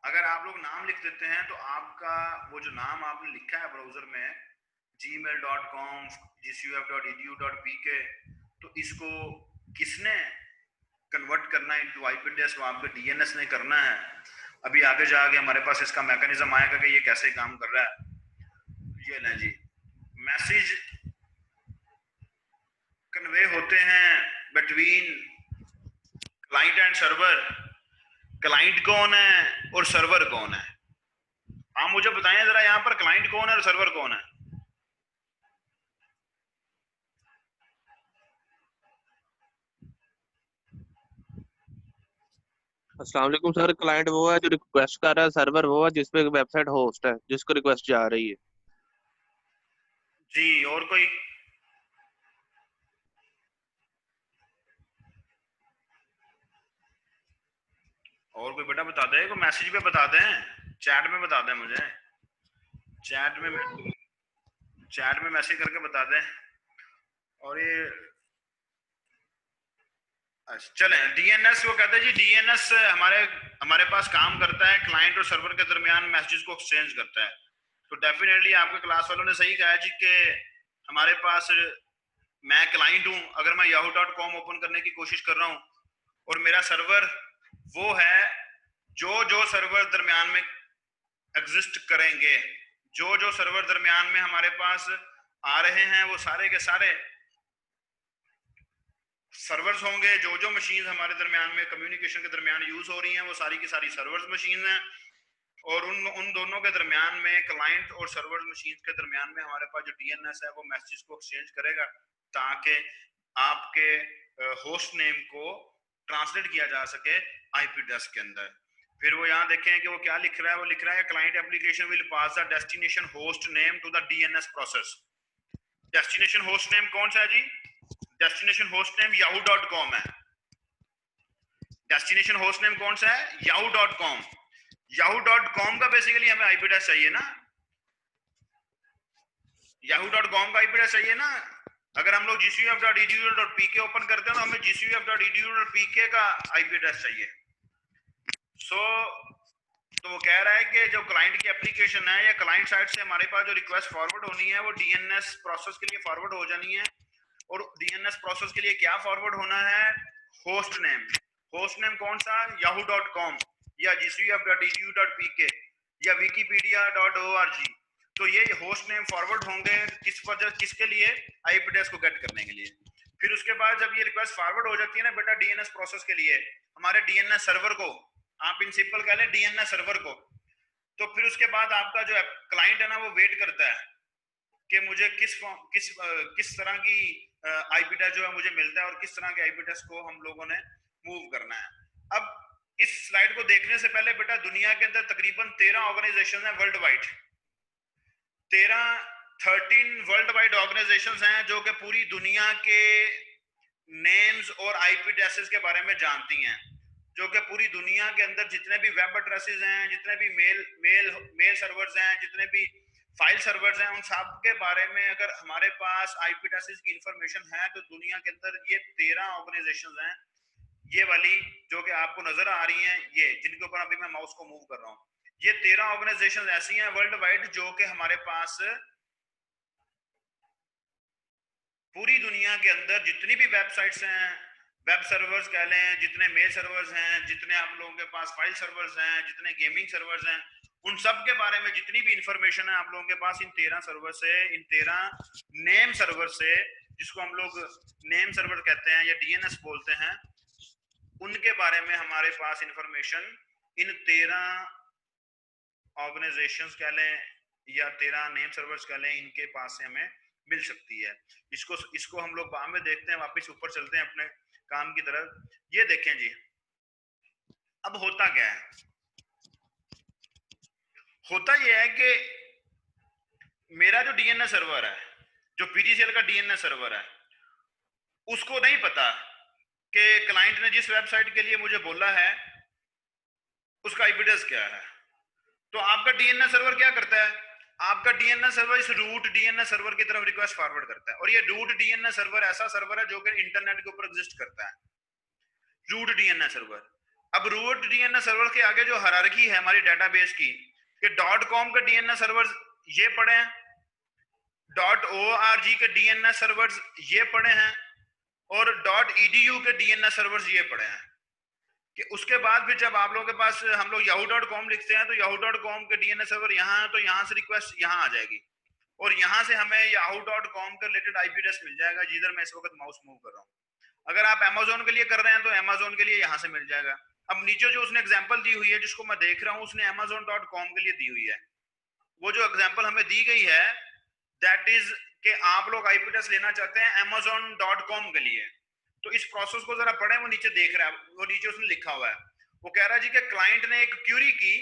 अगर आप लोग नाम लिख देते हैं तो आपका वो जो नाम आपने लिखा है ब्राउजर में gmail.com, gcf.edu.pk, तो इसको किसने कन्वर्ट करना है इनटू आईपी एड्रेस, वो आपके डीएनएस ने करना है। अभी आगे जाके हमारे पास इसका मैकेनिज्म आएगा कि ये कैसे काम कर रहा है। ये लें जी, मैसेज कन्वे होते हैं between client and server. Client कौन है और सर्वर कौन है, आप मुझे बताएं जरा, यहाँ पर क्लाइंट कौन है और सर्वर कौन है। अस्सलाम वालेकुम सर, क्लाइंट वो है जो रिक्वेस्ट कर रहा है, सर्वर वो है जिसपे वेबसाइट होस्ट है जिसको रिक्वेस्ट जा रही है। जी, और कोई बेटा बता दे, को मैसेज पे बता दें, चैट में बता दें, मुझे चैट में मैसेज करके बता दें। और ये चले डीएनएस को कहते हैं जी, डीएनएस हमारे पास काम करता है क्लाइंट और सर्वर के दरमियान मैसेजेस को एक्सचेंज करता है। तो डेफिनेटली आपके क्लास वालों ने सही कहा जी कि हमारे पास, मैं क्लाइंट हूं, अगर मैं yahoo.com ओपन करने की कोशिश कर रहा हूं और मेरा सर्वर वो है, जो सर्वर दरमियान में एग्जिस्ट करेंगे, जो सर्वर दरमियान में हमारे पास आ रहे हैं, वो सारे के सारे सर्वर्स होंगे। जो मशीन हमारे दरमियान में कम्युनिकेशन के दरमियान यूज हो रही हैं, वो सारी की सारी सर्वर्स मशीन हैं। और उन दोनों के दरमियान में, क्लाइंट और सर्वर मशीन के दरमियान में हमारे पास जो डीएनएस है वो मैसेज को एक्सचेंज करेगा, ताकि आपके होस्ट नेम को ट्रांसलेट किया जा सके आईपी एड्रेस के अंदर। फिर वो यहाँ देखें कि वो क्या लिख रहा है, वो लिख रहा है client application will pass the destination host name to the DNS process. Destination host name कौन सा है जी? डेस्टिनेशन होस्ट नेम yahoo.com है। डेस्टिनेशन होस्ट नेम कौन सा है? yahoo.com। yahoo.com का बेसिकली हमें आईपी एड्रेस चाहिए ना, yahoo.com का आईपी एड्रेस चाहिए ना। अगर हम लोग gcuf.edu.pk ओपन करते हैं तो हमें gcuf.edu.pk का आईपी एड्रेस चाहिए। तो वो कह रहा है कि जो क्लाइंट की एप्लीकेशन है या क्लाइंट साइड से हमारे पास जो रिक्वेस्ट फॉरवर्ड होनी है वो डीएनएस प्रोसेस के लिए फॉरवर्ड हो जानी है। और डीएनएस प्रोसेस के लिए क्या फॉरवर्ड होना है? Host name. होस्ट नेम कौन सा? yahoo.com या gcuf.edu.pk या wikipedia.org। तो ये होस्ट नेम फॉरवर्ड होंगे किसके लिए? आईपी एड्रेस को गेट करने के लिए। फिर उसके बाद जब ये रिक्वेस्ट फॉरवर्ड हो जाती है ना बेटा डीएनएस प्रोसेस के लिए, हमारे डीएनएस सर्वर को, आप इन सिंपल कह लें डीएनएस सर्वर को, तो फिर उसके बाद आपका जो क्लाइंट है ना वो वेट करता है कि मुझे किस तरह की आईपी एड्रेस जो है मुझे मिलता है और किस तरह के आईपी एड्रेस को हम लोगों ने मूव करना है। अब इस स्लाइड को देखने से पहले बेटा दुनिया के अंदर तकरीबन 13 ऑर्गेनाइजेशन है world wide. 13 world wide organisations हैं जो कि पूरी दुनिया के नेम्स और आईपी एड्रेसेस के बारे में जानती हैं, जो कि पूरी दुनिया के अंदर जितने भी वेब एड्रेसेस हैं, जितने भी मेल सर्वर्स हैं, जितने भी फाइल सर्वर्स हैं, उन सब के बारे में अगर हमारे पास आईपी एड्रेसेस की इंफॉर्मेशन है तो दुनिया के अंदर ये 13 ऑर्गेनाइजेशंस हैं। ये वाली जो कि आपको नजर आ रही हैं, ये जिनके ऊपर अभी मैं माउस को मूव कर रहा हूँ, ये 13 ऑर्गेनाइजेशंस ऐसी हैं वर्ल्ड वाइड जो कि हमारे पास पूरी दुनिया के अंदर जितनी भी वेबसाइट्स हैं, वेब सर्वर्स कह लें, जितने मेल सर्वर्स हैं, जितने आप लोगों के पास फाइल सर्वर्स हैं, जितने गेमिंग सर्वर्स हैं, उन सब के बारे में जितनी भी इंफॉर्मेशन है आप लोगों के पास इन 13 सर्वर से, इन 13 नेम सर्वर से, जिसको हम लोग नेम सर्वर कहते हैं या डीएनएस बोलते हैं, उनके बारे में हमारे पास इंफॉर्मेशन इन 13 ऑर्गेनाइजेशंस कह लें या 13 नेम सर्वर्स कह लें, इनके पास से हमें मिल सकती है। इसको हम लोग बाद में देखते हैं, वापस ऊपर चलते हैं अपने काम की तरफ। ये देखें जी, अब होता क्या है? होता यह है कि मेरा जो डीएनएस सर्वर है, जो पीजीसीएल का डीएनएस सर्वर है, उसको नहीं पता कि क्लाइंट ने जिस वेबसाइट के लिए मुझे बोला है उसका आईपी एड्रेस क्या है। तो आपका डीएनएस सर्वर क्या करता है? आपका डीएनएस सर्वर इस रूट डीएनएस सर्वर की तरफ रिक्वेस्ट फॉरवर्ड करता है। और ये रूट डीएनएस सर्वर ऐसा सर्वर है जो कि इंटरनेट के ऊपर एग्जिस्ट करता है, रूट डीएनएस सर्वर। अब रूट डीएनएस सर्वर के आगे जो हायरार्की है हमारी डेटाबेस की, कि .com के डीएनएस सर्वर ये पड़े हैं, .org के डीएनएस सर्वर्स ये पड़े हैं, और .edu के डीएनएस सर्वर्स ये पड़े हैं। कि उसके बाद फिर जब आप लोगों के पास हम लोग yahoo.com लिखते हैं तो yahoo.com के डीएनएस सर्वर यहाँ है, तो यहाँ से रिक्वेस्ट यहाँ आ जाएगी और यहाँ से हमें yahoo.com के रिलेटेड आईपी एड्रेस मिल जाएगा, जिधर मैं इस वक्त माउस मूव कर रहा हूँ। अगर आप Amazon के लिए कर रहे हैं तो Amazon के लिए यहाँ से मिल जाएगा। अब नीचे जो उसने एग्जांपल दी हुई है जिसको मैं देख रहा हूँ, उसने amazon.com के लिए दी हुई है। वो जो एग्जांपल हमें दी गई है दैट इज कि आप लोग आईपी एड्रेस लेना चाहते हैं amazon.com के लिए। तो इस प्रोसेस को जरा पढ़ें, वो नीचे देख रहा है, वो नीचे उसने लिखा हुआ है। वो कह रहा है जी कि क्लाइंट ने एक क्यूरी की।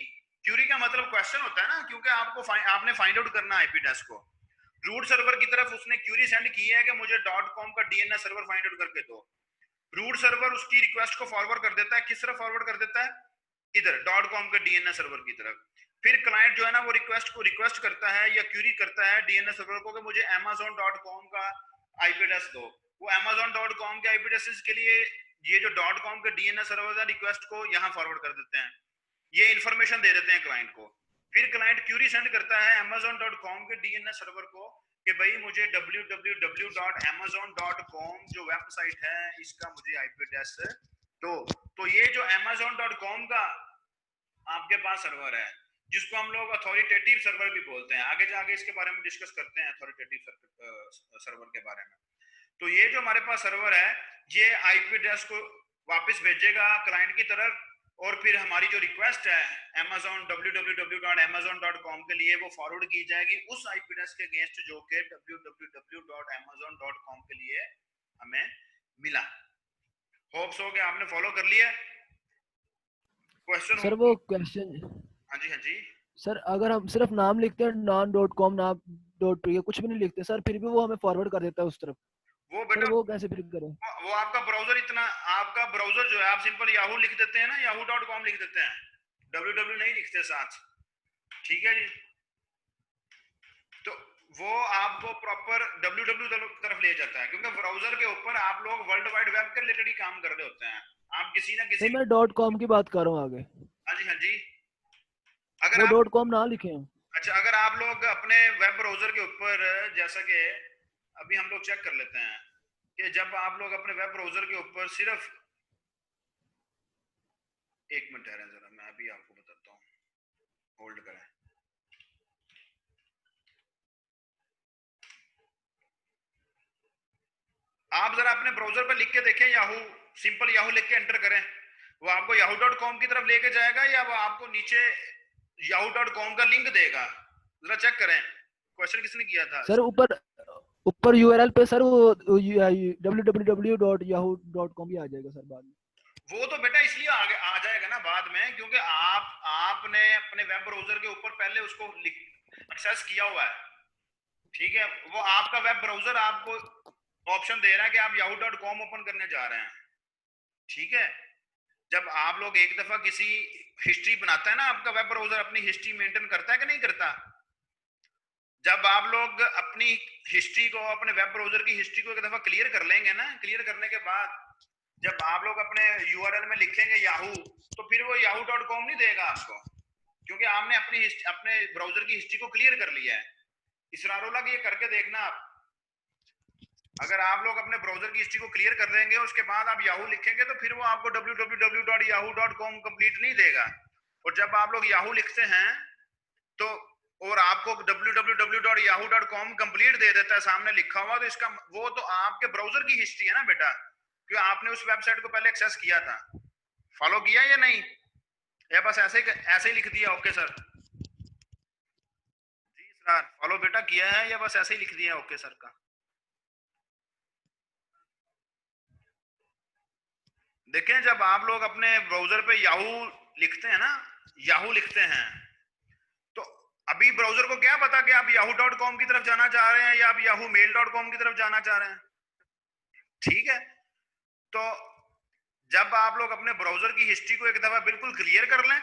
क्यूरी का मतलब क्वेश्चन होता है ना, क्योंकि आपने फाइंड आउट करना है आईपी एड्रेस को। रूट सर्वर की तरफ उसने क्यूरी सेंड की है कि मुझे .com का डीएनएस सर्वर फाइंड आउट करके दो। रूट सर्वर उसकी रिक्वेस्ट को फॉरवर्ड कर देता है, किस तरफ फॉरवर्ड कर देता है? इधर .com के डीएनएस सर्वर की तरफ। फिर क्लाइंट जो है ना वो रिक्वेस्ट करता है या क्यूरी करता है डीएनएस सर्वर को कि मुझे amazon.com का आईपी एड्रेस दो। वो amazon.com के आईपी एड्रेसेस के लिए ये जो .com के डीएनएस सर्वर है रिक्वेस्ट को यहाँ फॉरवर्ड कर देते हैं, ये इंफॉर्मेशन दे देते हैं क्लाइंट को। फिर क्लाइंट क्यूरी सेंड करता है amazon.com के डीएनएस सर्वर को कि भाई मुझे www.amazon.com जो वेबसाइट है इसका मुझे आईपी एड्रेस तो ये जो amazon.com का आपके पास सर्वर है जिसको हम लोग अथॉरिटेटिव सर्वर भी बोलते हैं, आगे जाके इसके बारे में डिस्कस करते हैं अथॉरिटेटिव सर्वर के बारे में। तो ये जो हमारे पास सर्वर है ये आईपी एड्रेस को वापस भेजेगा क्लाइंट की तरफ और फिर हमारी जो रिक्वेस्ट है Amazon www.amazon.com के लिए वो फॉरवर्ड की जाएगी उस आईपी एड्रेस के अगेंस्ट जो कि www.amazon.com के लिए हमें मिला। होप्स हो कि आपने फॉलो कर लिया। क्वेश्चन सर वो क्वेश्चन, हाँ जी सर अगर हम सिर्फ नाम लिखते हैं non.com नाम.pk कुछ भी नहीं लिखते सर, फिर भी वो हमें फॉरवर्ड कर देता है उस तरफ, वो सर बेटा वो कैसे फिर करें? वो आपका ब्राउजर इतना, आपका ब्राउजर जो है आप सिंपल याहू लिख देते हैं ना, yahoo.com लिख देते हैं, www नहीं लिखते साथ, ठीक है जी। तो वो आपको प्रॉपर www तरफ ले जाता है क्योंकि ब्राउजर के ऊपर आप लोग वर्ल्ड वाइड वेब के रिलेटेड ही काम कर रहे होते हैं, आप किसी ना किसी सर मैं .com की बात कर रहा हूँ आगे। हाँ जी अगर वो आप .com ना लिखे हैं। अच्छा अगर आप लोग अपने वेब ब्राउजर के ऊपर जैसा कि अभी हम लोग चेक कर लेते हैं कि जब आप लोग अपने वेब ब्राउजर के ऊपर सिर्फ एक मिनट ठहरें जरा, मैं अभी आपको बताता हूँ, होल्ड करें। आप जरा अपने ब्राउजर पर लिख के देखें याहू, सिंपल याहू लिख के एंटर करें, वो आपको yahoo.com की तरफ लेके जाएगा या वो आपको नीचे yahoo.com का लिंक देगा, जरा चेक करें। क्वेश्चन किसने किया था सर ऊपर URL पे सर वो www.yahoo.com भी आ जाएगा सर बाद में। वो तो बेटा इसलिए आगे आ जाएगा ना बाद में क्योंकि आपने अपने वेब ब्राउजर के ऊपर पहले उसको एक्सेस किया हुआ है, ठीक है। वो आपका वेब ब्राउजर आपको ऑप्शन दे रहा है कि आप yahoo.com ओपन करने जा रहे हैं, ठीक है। जब आप लोग एक दफा किसी हिस्ट्री बनाता है ना, आपका वेब ब्राउजर अपनी हिस्ट्री मेंटेन करता है कि नहीं करता, जब आप लोग अपनी हिस्ट्री को, अपने वेब ब्राउजर की हिस्ट्री को एक दफा क्लियर कर लेंगे ना, क्लियर करने के बाद जब आप लोग अपने यूआरएल में लिखेंगे याहू तो फिर वो yahoo.com नहीं देगा आपको क्योंकि आपने अपने ब्राउजर की हिस्ट्री को क्लियर कर लिया है। इसरारोला ये करके देखना आप, अगर आप लोग अपने ब्राउजर की हिस्ट्री को क्लियर कर देंगे उसके बाद आप याहू लिखेंगे तो फिर वो आपको www.yahoo.com कंप्लीट नहीं देगा। और जब आप लोग याहू लिखते हैं तो और आपको www.yahoo.com कंप्लीट दे देता है सामने लिखा हुआ, तो इसका वो तो आपके ब्राउजर की हिस्ट्री है ना बेटा, क्यों आपने उस वेबसाइट को पहले एक्सेस किया था। फॉलो किया या नहीं, या बस ऐसे ही लिख दिया ओके सर? जी सर फॉलो बेटा किया है या बस ऐसे ही लिख दिया ओके सर का? देखें जब आप लोग अपने ब्राउजर पे याहू लिखते हैं ना, याहू लिखते हैं तो अभी ब्राउजर को क्या पता कि आप yahoo.com की तरफ जाना चाह रहे हैं या आप yahoomail.com की तरफ जाना चाह रहे हैं, ठीक है। तो जब आप लोग अपने ब्राउजर की हिस्ट्री को एक दफा बिल्कुल क्लियर कर लें,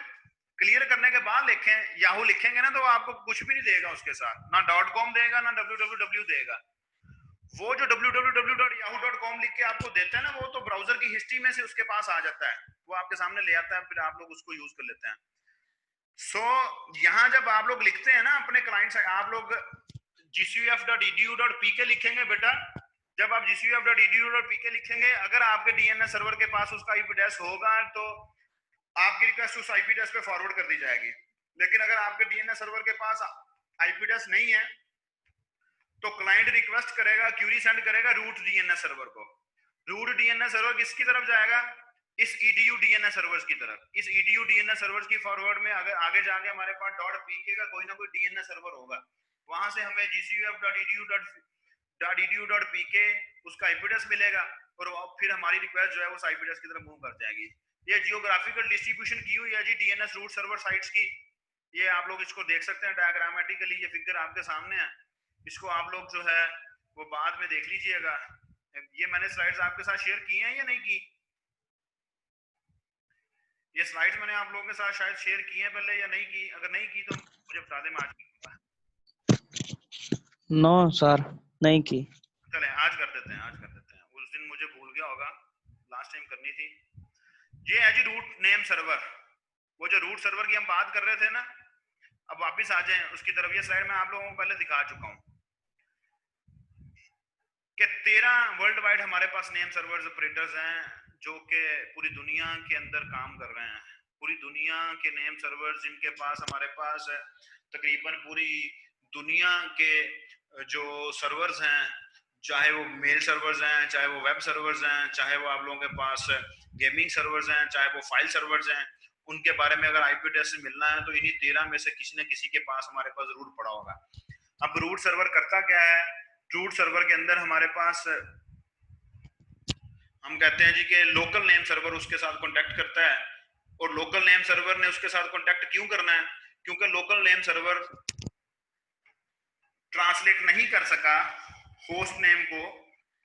क्लियर करने के बाद लिखें याहू लिखेंगे ना तो आपको कुछ भी नहीं देगा उसके साथ, ना .com देगा ना www देगा। वो जो www.yahoo.com लिख के आपको देता है ना, वो तो ब्राउजर की हिस्ट्री में से उसके पास आ जाता है, वो आपके सामने ले आता है, फिर आप लोग उसको यूज कर लेते हैं। सो यहाँ जब आप लोग लिखते हैं ना अपने क्लाइंट से, आप लोग gcuf.edu.pk लिखेंगे बेटा, जब आप gcuf.edu.pk लिखेंगे अगर आपके डीएनएस सर्वर के पास उसका आईपी एड्रेस होगा तो आपकी रिक्वेस्ट उस आईपी एड्रेस पे फॉरवर्ड कर दी जाएगी। लेकिन अगर आपके डीएनएस सर्वर के पास आईपी एड्रेस नहीं है तो क्लाइंट रिक्वेस्ट करेगा, क्यूरी सेंड करेगा रूट डीएनएस सर्वर को। रूट डीएनएस सर्वर किसकी तरफ जाएगा? इस edu डीएनएस सर्वर्स की तरफ। इस edu डीएनएस सर्वर्स की फॉरवर्ड में अगर आगे जाके हमारे पास .pk का कोई ना कोई डीएनएस सर्वर होगा, वहां से हमें gcuf.edu.pk उसका आईपी एड्रेस मिलेगा और फिर हमारी रिक्वेस्ट जो है उस आईपी एड्रेस की तरफ मूव कर जाएगी। ये जियोग्राफिकल डिस्ट्रीब्यूशन की हुई है जी डीएनएस रूट सर्वर साइट्स की, ये आप लोग इसको देख सकते हैं डायग्रामेटिकली, ये फिगर आपके सामने है, इसको आप लोग जो है वो बाद में देख लीजिएगा। ये मैंने स्लाइड्स आपके साथ शेयर की हैं या नहीं की? ये स्लाइड्स मैंने आप लोगों के साथ शायद शेयर की हैं पहले या नहीं की, अगर नहीं की तो मुझे बता दें, मैं आज की। नो सर नहीं की। चले आज कर देते हैं, आज कर देते हैं, उस दिन मुझे भूल गया होगा, लास्ट टाइम करनी थी। ये है जी रूट नेम सर्वर, वो जो रूट सर्वर की हम बात कर रहे थे ना, अब वापस आ जाएं उसकी तरफ। ये स्लाइड मैं आप लोगों को पहले दिखा चुका हूं कि 13 वर्ल्ड वाइड हमारे पास नेम सर्वर्स ऑपरेटर्स हैं जो कि पूरी दुनिया के अंदर काम कर रहे हैं। पूरी दुनिया के नेम सर्वर्स जिनके पास हमारे पास तकरीबन पूरी दुनिया के जो सर्वर्स हैं, चाहे वो मेल सर्वर्स हैं, चाहे वो वेब सर्वर्स हैं, चाहे वो आप लोगों के पास गेमिंग सर्वर्स हैं, चाहे वो फाइल सर्वर्स हैं, उनके बारे में अगर आईपी एड्रेस मिलना है तो इन्हीं 13 में से किसी न किसी के पास हमारे पास रूट पड़ा होगा। अब रूट सर्वर करता क्या है? रूट सर्वर के अंदर हमारे पास हम कहते हैं जी कि लोकल नेम सर्वर उसके साथ कांटेक्ट करता है। और लोकल नेम सर्वर ने उसके साथ कांटेक्ट क्यों करना है? क्योंकि लोकल नेम सर्वर ट्रांसलेट नहीं कर सका होस्ट नेम को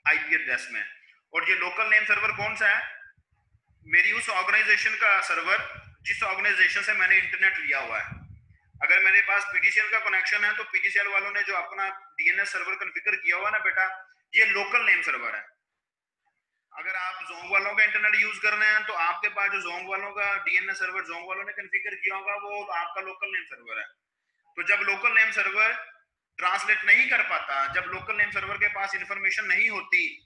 आईपी एड्रेस में। और ये लोकल नेम सर्वर कौन सा है? मेरी उस ऑर्गेनाइजेशन का सर्वर जिस ऑर्गेनाइजेशन से मैंने इंटरनेट लिया हुआ है। अगर मेरे पास पीटीसीएल का कनेक्शन है तो पीटीसीएल वालों ने जो अपना डीएनएस सर्वर कॉन्फ़िगर किया हुआ ना बेटा, ये लोकल नेम सर्वर है। अगर आप जोंग वालों का इंटरनेट यूज कर रहे हैं तो आपके पास जो जोंग वालों का डीएनएस सर्वर जोंग वालों ने कॉन्फ़िगर किया होगा वो आपका लोकल नेम सर्वर है। तो जब लोकल नेम सर्वर ट्रांसलेट नहीं कर पाता, जब लोकल नेम सर्वर के पास इंफॉर्मेशन नहीं होती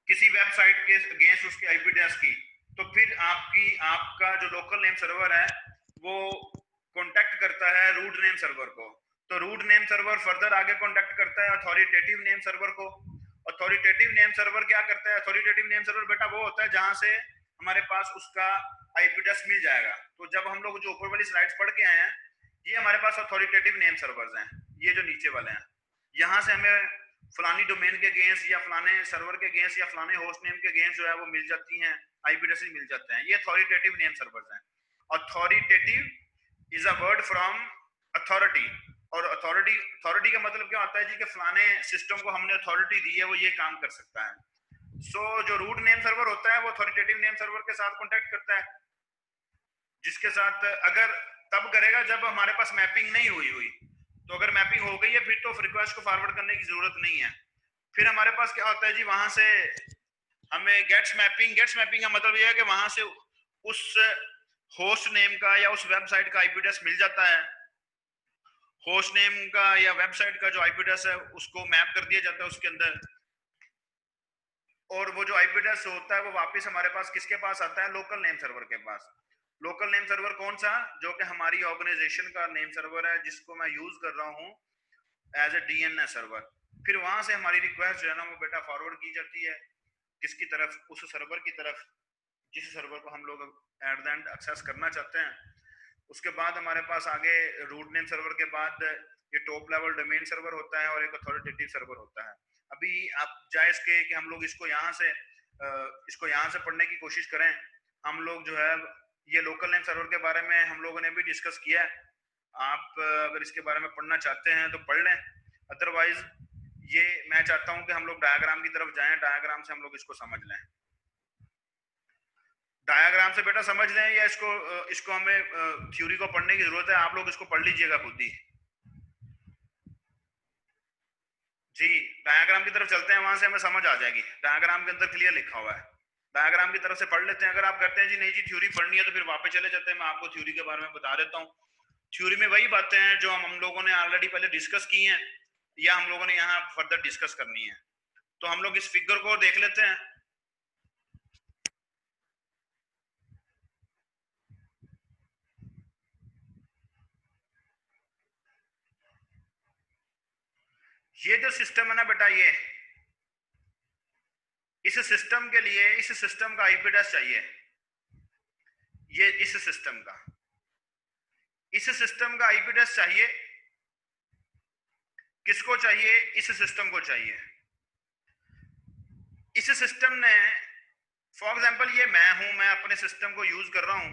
किसी वेबसाइट के अगेंस्ट उसके आईपी एड्रेस की, तो फिर आपका जो लोकल नेम सर्वर है वो कांटेक्ट करता है रूट नेम सर्वर को। तो रूट नेम सर्वर फर्दर आगे कांटेक्ट करता है अथॉरिटेटिव नेम सर्वर को। अथॉरिटेटिव नेम सर्वर क्या करता है? अथॉरिटेटिव नेम सर्वर बेटा वो होता है जहां से हमारे पास उसका आईपी एड्रेस मिल जाएगा। तो जब हम लोग जो ऊपर वाली स्लाइड्स पढ़ के आए हैं, ये हमारे पास अथॉरिटेटिव नेम सर्वर्स हैं, ये जो नीचे वाले हैं। यहाँ से हमें फलानी डोमेन के अगेंस्ट या फलाने सर्वर के अगेंस्ट या फलाने होस्ट नेम के अगेंस्ट जो है वो मिल जाती हैं, आईपी एड्रेस मिल जाते हैं। ये अथॉरिटेटिव नेम सर्वर्स हैं। Authoritative is a word from authority. और अथॉरिटी का मतलब क्या होता है जी कि फलाने सिस्टम को हमने अथॉरिटी दी है, वो ये काम कर सकता है। सो जो रूट नेम सर्वर होता है वो अथॉरिटेटिव नेम सर्वर के साथ कांटेक्ट करता है, जिसके साथ अगर तब करेगा जब हमारे पास मैपिंग नहीं हुई। तो अगर मैपिंग हो गई है फिर तो रिक्वेस्ट को फॉरवर्ड करने की जरूरत नहीं है। फिर हमारे पास क्या होता है जी, वहां से हमें गेट्स मैपिंग का मतलब यह है कि वहां से उस होस्ट नेम का या उस वेबसाइट का आईपी एड्रेस मिल जाता है। होस्ट नेम का या वेबसाइट का जो आईपी एड्रेस है उसको मैप कर दिया जाता है उसके अंदर। और वो जो आईपी एड्रेस होता है वो वापस हमारे पास किसके पास आता है? लोकल नेम सर्वर के पास। लोकल नेम सर्वर कौन सा? जो कि हमारी ऑर्गेनाइजेशन का नेम सर्वर है, जिसको मैं यूज कर रहा हूँ एज ए डीएनएस सर्वर। फिर वहां से हमारी रिक्वेस्ट जो है ना वो बेटा फॉरवर्ड की जाती है किसकी तरफ? उस सर्वर की तरफ जिस सर्वर को हम लोग एट द एंड एक्सेस करना चाहते हैं। उसके बाद हमारे पास आगे रूट नेम सर्वर के बाद ये टॉप लेवल डोमेन सर्वर होता है और एक अथॉरिटेटिव सर्वर होता है। अभी आप जायज के कि हम लोग इसको यहाँ से पढ़ने की कोशिश करें। हम लोग जो है ये लोकल नेम सर्वर के बारे में हम लोगों ने भी डिस्कस किया है। आप अगर इसके बारे में पढ़ना चाहते हैं तो पढ़ लें, अदरवाइज ये मैं चाहता हूं कि हम लोग डायग्राम की तरफ जाएं, डायग्राम से हम लोग इसको समझ लें। डायग्राम से बेटा समझ लें या इसको हमें थ्योरी को पढ़ने की जरूरत है? आप लोग इसको पढ़ लीजिएगा खुद ही जी। डायग्राम की तरफ चलते हैं, वहां से हमें समझ आ जाएगी। डायग्राम के अंदर क्लियर लिखा हुआ है, डायग्राम की तरफ से पढ़ लेते हैं। अगर आप कहते हैं जी नहीं जी थ्योरी पढ़नी है तो फिर वापस चले जाते हैं। मैं आपको थ्योरी के बारे में बता देता हूँ। थ्योरी में वही बातें हैं जो हम लोगों ने ऑलरेडी पहले डिस्कस की हैं या हम लोगों ने यहाँ फर्दर डिस्कस करनी है। तो हम लोग इस फिगर को देख लेते हैं। ये जो सिस्टम है ना बेटा, ये इस सिस्टम के लिए इस सिस्टम का आईपी एड्रेस चाहिए। ये इस सिस्टम का आईपी एड्रेस चाहिए। किसको चाहिए? इस सिस्टम को चाहिए। इस सिस्टम ने फॉर एग्जांपल ये मैं हूं, मैं अपने सिस्टम को यूज कर रहा हूं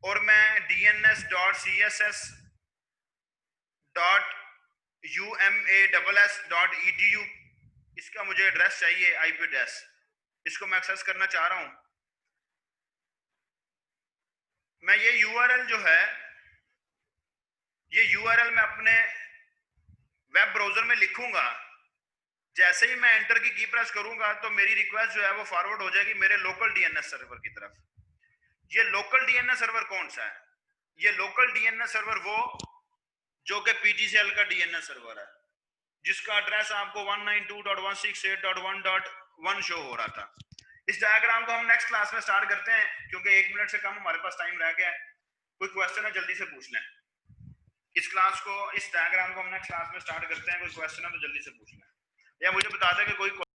और मैं dns.css.umass.edu इसका मुझे एड्रेस चाहिए, आईपी एड्रेस। इसको मैं एक्सेस करना चाह रहा हूं। मैं ये यूआरएल जो है, ये यूआरएल मैं अपने वेब ब्राउजर में लिखूंगा। जैसे ही मैं एंटर की प्रेस करूंगा तो मेरी रिक्वेस्ट जो है वो फॉरवर्ड हो जाएगी मेरे लोकल डीएनएस सर्वर की तरफ। ये लोकल डीएनएस सर्वर कौन सा है? ये लोकल डीएनएस सर्वर वो जो कि पीजीसीएल का डीएनएस सर्वर है, जिसका एड्रेस आपको 192.168.1.1 शो हो रहा था। इस डायग्राम को हम नेक्स्ट क्लास में स्टार्ट करते हैं, क्योंकि 1 मिनट से कम हमारे पास टाइम रह गया है। कोई क्वेश्चन है जल्दी से पूछ लें। इस क्लास को, इस डायग्राम को हम नेक्स्ट क्लास में स्टार्ट करते हैं। कोई क्वेश्चन है तो जल्दी से पूछ लें, या मुझे बता दें कि कोई